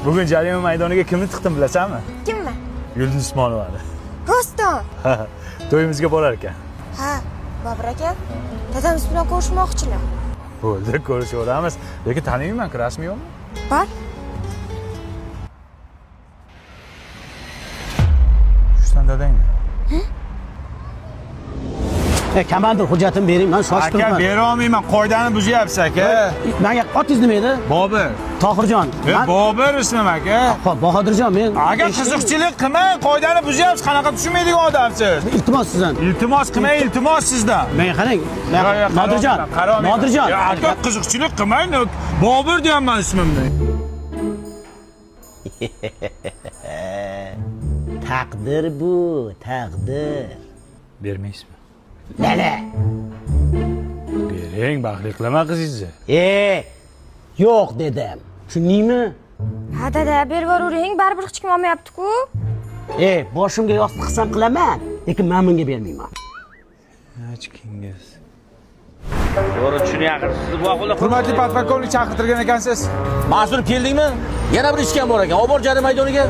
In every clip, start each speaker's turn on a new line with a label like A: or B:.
A: Bugun jarima maydoniga kimni tiqdim bilasanmi?
B: Kimni?
A: Yulduz Usmonovani.
B: Rostdan.
A: To'yimizga borar ekan.
B: Ha, Bobur aka, dadamiz bilan ko'rishmoqchilar.
A: Bo'ldi, ko'rishaveramiz. Lekin taniyman-ku, rasmiymi?
B: Bor.
A: Shundan dadangmi?
C: Kamandir hujjatini bering, men shoshib
A: Aka,
C: turibman.
A: bera olmayman, qoidani buzyapsiz aka.
C: Menga otingiz nima edi?
A: Bobur.
C: Tohirjon.
A: Bobur ismim aka.
C: Xo'p, Bahodirjon, men
A: Aka, qiziqchilik qilmang, qoidani buzyapsiz, qanaqa tushunmaydigan odamsiz.
C: iltimos sizdan.
A: Iltimos qilmang, iltimos sizdan.
C: Men qarang, Nodirjon. Nodirjon.
A: Aka, qiziqchilik qilmang, Bobur deyapman ismimni.
C: Taqdir bu, taqdir.
A: Bermaysizmi?
C: Nala?
A: Bering, baxtli qilaman qizingizni.
C: Yo'q dedim. Tushundingmi?
B: Ha, dada, berib yuravering, baribir hech kim olmayapti-ku.
C: Boshimga yostiq qilsam qilaman, lekin men bunga bermayman.
A: Hechkingiz.
D: To'g'ri tushunyapsiz, siz bu ahvolda
A: Hurmatli podполковник chaqirtirgan ekansiz.
D: mas'ul keldingmi? Yana bir ishgan bor ekan. Olib bor jarima maydoniga.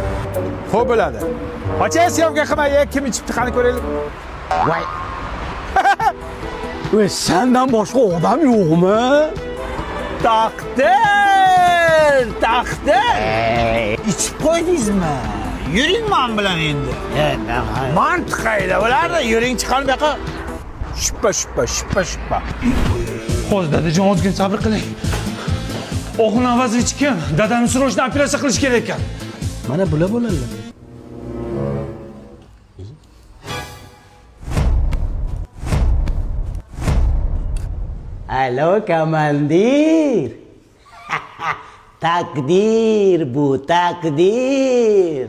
A: Xo'p bo'ladi. Ochang syomka qilmay, kim ichibdi, qani ko'raylik.
C: Voy. Sendan boshqa odam yo'qmi?
A: Taqdir! Ichib qo'ydingizmi? Yuring men bilan endi. Mantiq qayda bo'lardi? Yuring chiqar bu yoqqa. Shuppa.
E: Hozir dadajon ozgina sabr qiling. O'g'il avazini kim? Dadamni srochdan operatsiya qilish kerak ekan.
C: Mana bular bo'ladilar. Alo komandir. Takdir bu, takdir.